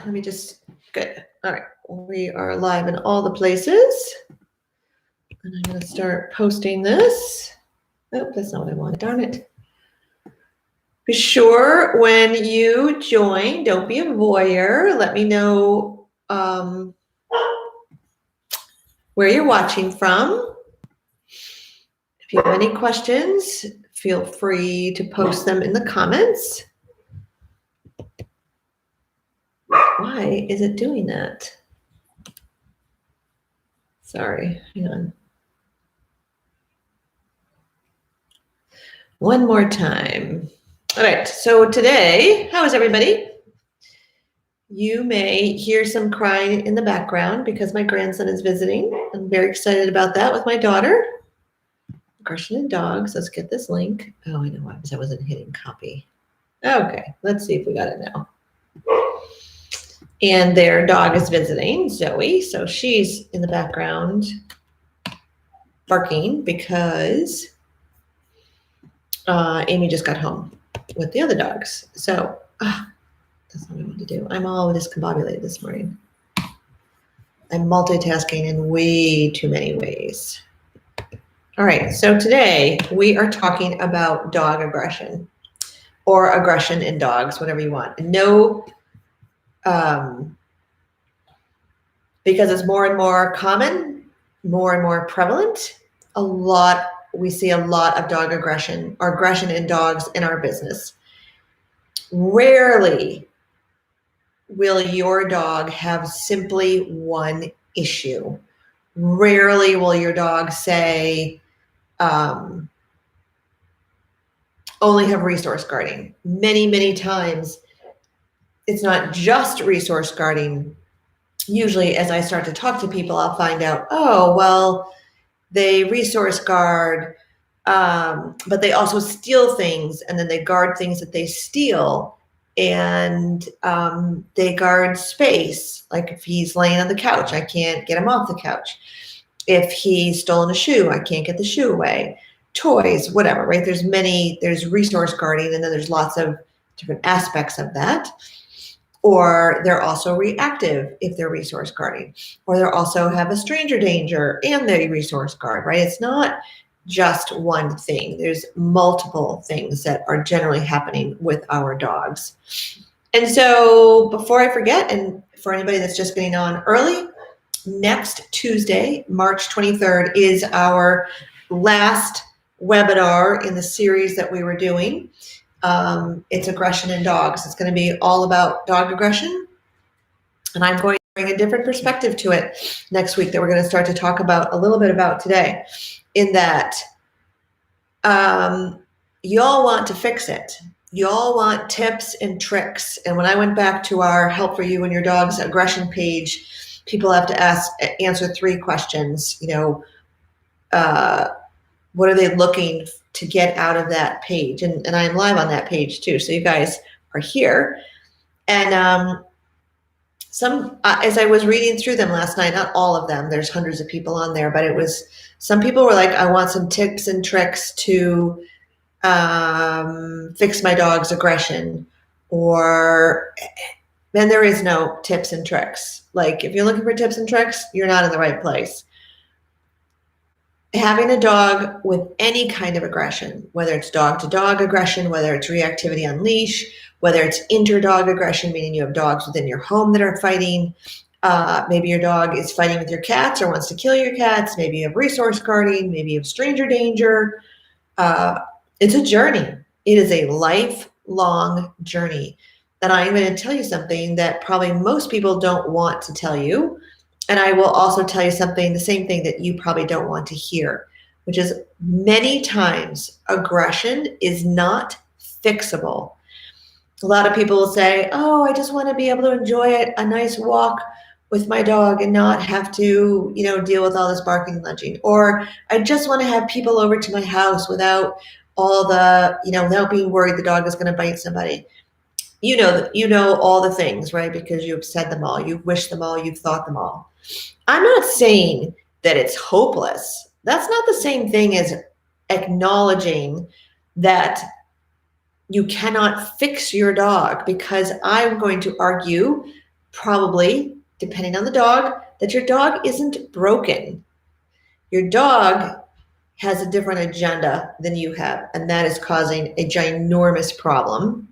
Let me just, good. All right, we are live in all the places. And I'm going to start posting this. Oh, that's not what I wanted, darn it. Be sure when you join, don't be a voyeur. Let me know where you're watching from. If you have any questions, feel free to post them in the comments. Why is it doing that? Sorry, hang on. One more time. All right, so today, how is everybody? You may hear some crying in the background because my grandson is visiting. I'm very excited about that with my daughter. Aggression in Dogs. Let's get this link. Oh, I know why, because I wasn't hitting copy. Okay, let's see if we got it now. And their dog is visiting, Zoe. So she's in the background barking because Amy just got home with the other dogs. So that's not what I want to do. I'm all discombobulated this morning. I'm multitasking in way too many ways. All right, so today we are talking about dog aggression or aggression in dogs, whatever you want. No, because it's more and more common, more and more prevalent. We see a lot of dog aggression or aggression in dogs in our business. Rarely will your dog have simply one issue. Rarely will your dog say, only have resource guarding. Many, many times, it's not just resource guarding. Usually, as I start to talk to people, I'll find out, oh, well, they resource guard, but they also steal things, and then they guard things that they steal, and they guard space. Like if he's laying on the couch, I can't get him off the couch. If he's stolen a shoe, I can't get the shoe away. Toys, whatever, right? There's resource guarding, and then there's lots of different aspects of that. Or they're also reactive if they're resource guarding. Or they also have a stranger danger and they resource guard, right? It's not just one thing. There's multiple things that are generally happening with our dogs. And so before I forget, and for anybody that's just getting on early, next Tuesday, March 23rd, is our last webinar in the series that we were doing. It's aggression in dogs. It's going to be all about dog aggression. And I'm going to bring a different perspective to it next week that we're going to start to talk about a little bit about today, in that y'all want to fix it. Y'all want tips and tricks. And when I went back to our Help for You and Your Dog's aggression page, people have to answer 3 questions. What are they looking to get out of that page? And I'm live on that page too. So you guys are here. And as I was reading through them last night, not all of them, there's hundreds of people on there, but some people were like, I want some tips and tricks to fix my dog's aggression. Or then there is no tips and tricks. Like if you're looking for tips and tricks, you're not in the right place. Having a dog with any kind of aggression, whether it's dog-to-dog aggression, whether it's reactivity on leash, whether it's inter-dog aggression, meaning you have dogs within your home that are fighting. Maybe your dog is fighting with your cats or wants to kill your cats. Maybe you have resource guarding. Maybe you have stranger danger. It's a journey. It is a lifelong journey. And I'm going to tell you something that probably most people don't want to tell you. And I will also tell you the same thing that you probably don't want to hear, which is many times aggression is not fixable. A lot of people will say, oh, I just want to be able to enjoy a nice walk with my dog and not have to, deal with all this barking and lunging. Or I just want to have people over to my house without all the, without being worried the dog is going to bite somebody. You know all the things, right? Because you've said them all, you've wished them all, you've thought them all. I'm not saying that it's hopeless. That's not the same thing as acknowledging that you cannot fix your dog, because I'm going to argue probably, depending on the dog, that your dog isn't broken. Your dog has a different agenda than you have, and that is causing a ginormous problem.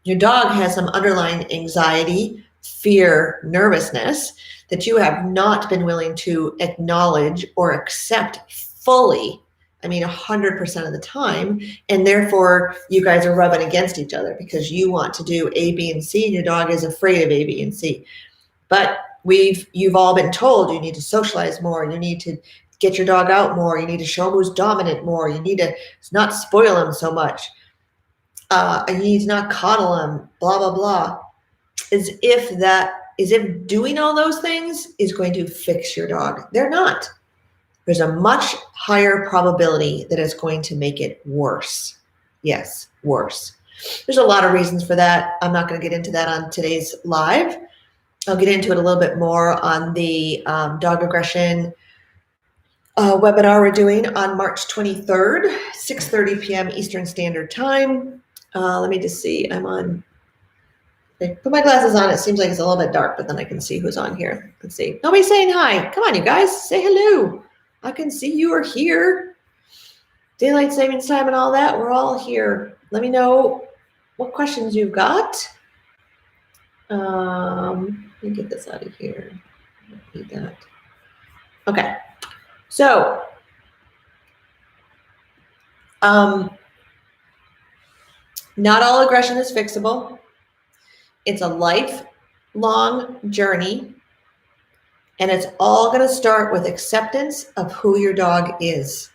Your dog has some underlying anxiety, fear, nervousness that you have not been willing to acknowledge or accept fully. I mean, 100% of the time. And therefore, you guys are rubbing against each other because you want to do A, B, and C, and your dog is afraid of A, B, and C. But you've all been told you need to socialize more. You need to get your dog out more. You need to show him who's dominant more. You need to not spoil him so much. You need to not coddle him, blah, blah, blah. As if doing all those things is going to fix your dog. They're not. There's a much higher probability that it's going to make it worse. Yes, worse. There's a lot of reasons for that. I'm not going to get into that on today's live. I'll get into it a little bit more on the dog aggression webinar we're doing on March 23rd, 6:30 p.m. Eastern Standard Time. Let me just see. I put my glasses on. It seems like it's a little bit dark, but then I can see who's on here. Let's see. Nobody's saying hi. Come on, you guys. Say hello. I can see you are here. Daylight savings time and all that. We're all here. Let me know what questions you've got. Let me get this out of here. I don't need that. Okay. So, not all aggression is fixable. It's a lifelong journey, and it's all going to start with acceptance of who your dog is,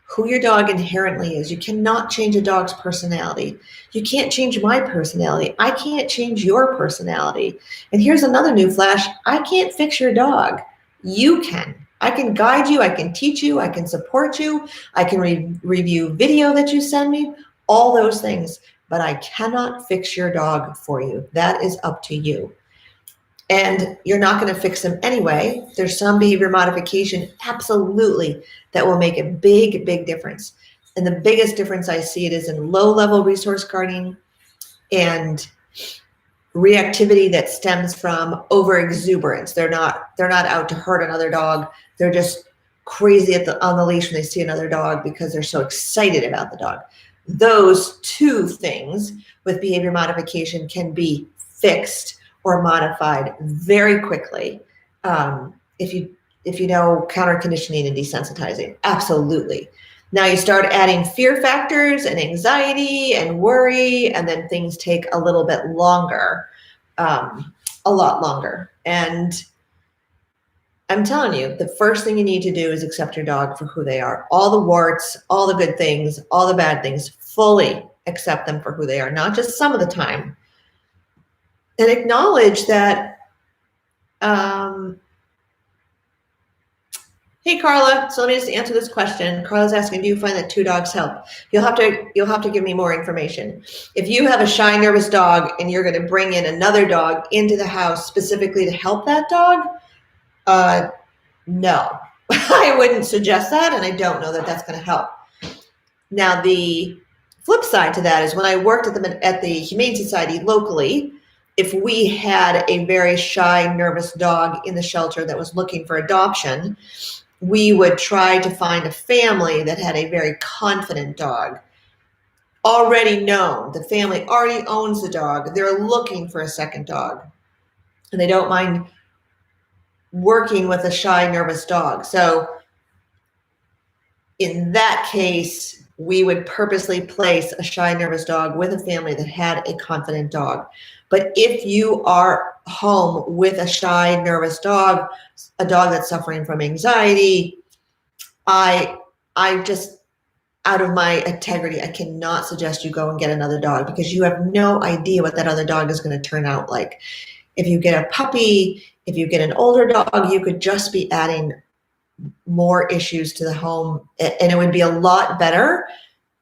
who your dog inherently is. You cannot change a dog's personality. You can't change my personality. I can't change your personality. And here's another new flash. I can't fix your dog. You can. I can guide you. I can teach you. I can support you. I can review video that you send me, all those things. But I cannot fix your dog for you. That is up to you. And you're not going to fix them anyway. There's some behavior modification, absolutely, that will make a big, big difference. And the biggest difference I see it is in low-level resource guarding and reactivity that stems from overexuberance. They're not out to hurt another dog. They're just crazy on the leash when they see another dog because they're so excited about the dog. Those two things with behavior modification can be fixed or modified very quickly if you know counter conditioning and desensitizing. Absolutely. Now you start adding fear factors and anxiety and worry, and then things take a little bit longer, a lot longer. And I'm telling you, the first thing you need to do is accept your dog for who they are. All the warts, all the good things, all the bad things, fully accept them for who they are, not just some of the time. And acknowledge that, hey, Carla, so let me just answer this question. Carla's asking, do you find that two dogs help? You'll have to give me more information. If you have a shy, nervous dog and you're going to bring in another dog into the house specifically to help that dog, no, I wouldn't suggest that, and I don't know that that's going to help. Now, the flip side to that is when I worked at the Humane Society locally, if we had a very shy, nervous dog in the shelter that was looking for adoption, we would try to find a family that had a very confident dog, already known. The family already owns the dog. They're looking for a second dog, and they don't mind working with a shy, nervous dog. So in that case, we would purposely place a shy, nervous dog with a family that had a confident dog. But if you are home with a shy, nervous dog, a dog that's suffering from anxiety, I just, out of my integrity, I cannot suggest you go and get another dog because you have no idea what that other dog is going to turn out like. If you get a puppy, if you get an older dog, you could just be adding more issues to the home, and it would be a lot better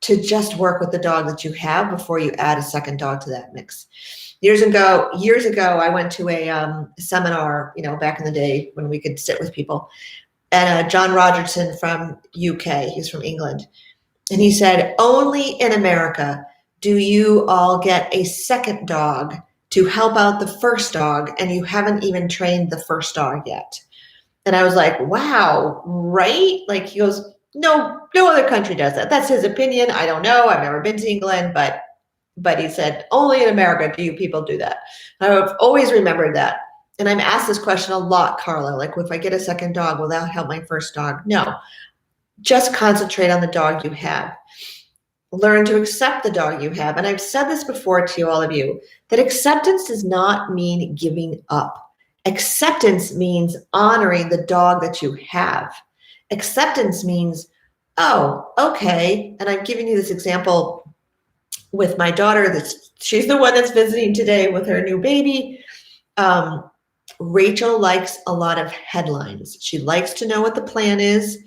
to just work with the dog that you have before you add a second dog to that mix. Years ago, I went to a seminar, back in the day when we could sit with people, and John Rogerson from UK, he's from England, and he said, only in America do you all get a second dog to help out the first dog and you haven't even trained the first dog yet. And I was like, wow, right? Like he goes, no other country does that. That's his opinion. I don't know. I've never been to England, but he said, only in America do you people do that. I've always remembered that. And I'm asked this question a lot, Carla, like if I get a second dog, will that help my first dog? No, just concentrate on the dog you have. Learn to accept the dog you have. And I've said this before to all of you, that acceptance does not mean giving up. Acceptance means honoring the dog that you have. Acceptance means, oh, okay. And I'm giving you this example with my daughter. She's the one that's visiting today with her new baby. Rachel likes a lot of headlines. She likes to know what the plan is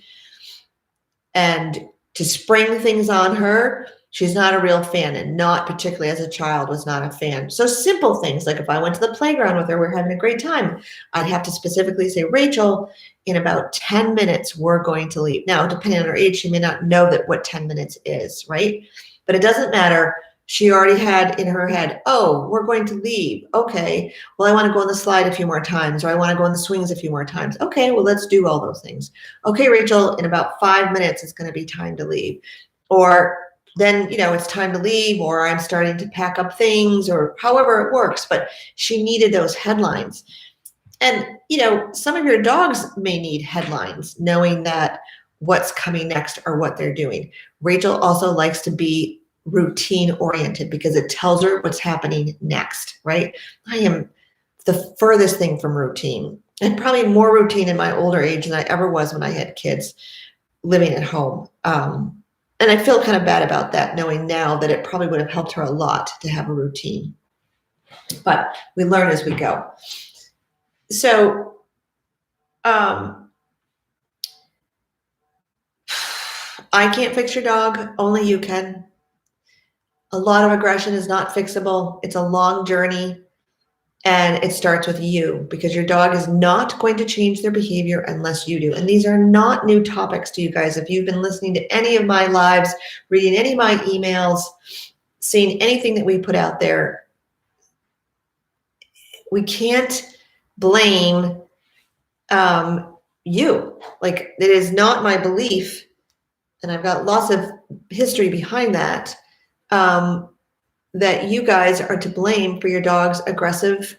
and to spring things on her. She's not a real fan, and not particularly as a child was not a fan. So simple things, like if I went to the playground with her, we're having a great time, I'd have to specifically say, Rachel, in about 10 minutes, we're going to leave. Now, depending on her age, she may not know that what 10 minutes is, right? But it doesn't matter. She already had in her head, oh, we're going to leave. Okay, well, I want to go on the slide a few more times, or I want to go on the swings a few more times. Okay, well, let's do all those things. Okay, Rachel, in about 5 minutes, it's going to be time to leave. Or then, it's time to leave, or I'm starting to pack up things, or however it works. But she needed those headlines. And, some of your dogs may need headlines, knowing that what's coming next or what they're doing. Rachel also likes to be routine oriented because it tells her what's happening next, right? I am the furthest thing from routine, and probably more routine in my older age than I ever was when I had kids living at home. And I feel kind of bad about that, knowing now that it probably would have helped her a lot to have a routine. But we learn as we go. So I can't fix your dog, only you can. A lot of aggression is not fixable. It's a long journey, and it starts with you, because your dog is not going to change their behavior unless you do. And these are not new topics to you guys. If you've been listening to any of my lives, reading any of my emails, seeing anything that we put out there, we can't blame you. Like, it is not my belief, and I've got lots of history behind that, that you guys are to blame for your dog's aggressive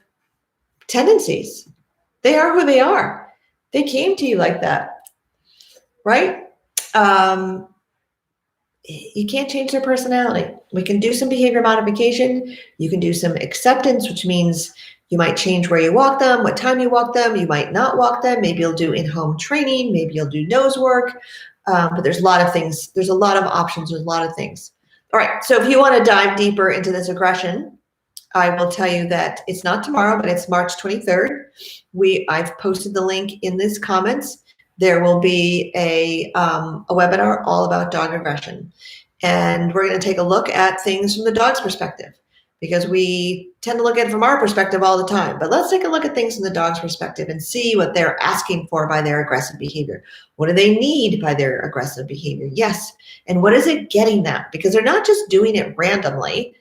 tendencies. They are who they are. They came to you like that, right? You can't change their personality. We can do some behavior modification. You can do some acceptance, which means you might change where you walk them, what time you walk them. You might not walk them. Maybe you'll do in-home training. Maybe you'll do nose work. But there's a lot of things. There's a lot of options. There's a lot of things. All right, so if you want to dive deeper into this aggression, I will tell you that it's not tomorrow, but it's March 23rd. I've posted the link in these comments. There will be a webinar all about dog aggression. And we're going to take a look at things from the dog's perspective, because we tend to look at it from our perspective all the time. But let's take a look at things from the dog's perspective and see what they're asking for by their aggressive behavior. What do they need by their aggressive behavior? Yes. And what is it getting them? Because they're not just doing it randomly.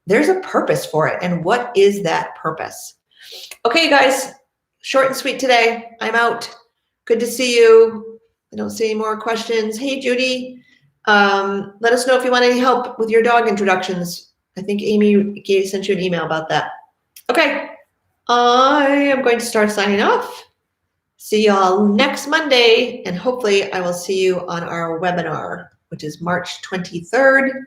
There's a purpose for it. And what is that purpose? Okay, guys, short and sweet today. I'm out. Good to see you. I don't see any more questions. Hey, Judy, let us know if you want any help with your dog introductions. I think Amy sent you an email about that. Okay, I am going to start signing off. See y'all next Monday, and hopefully I will see you on our webinar, which is March 23rd.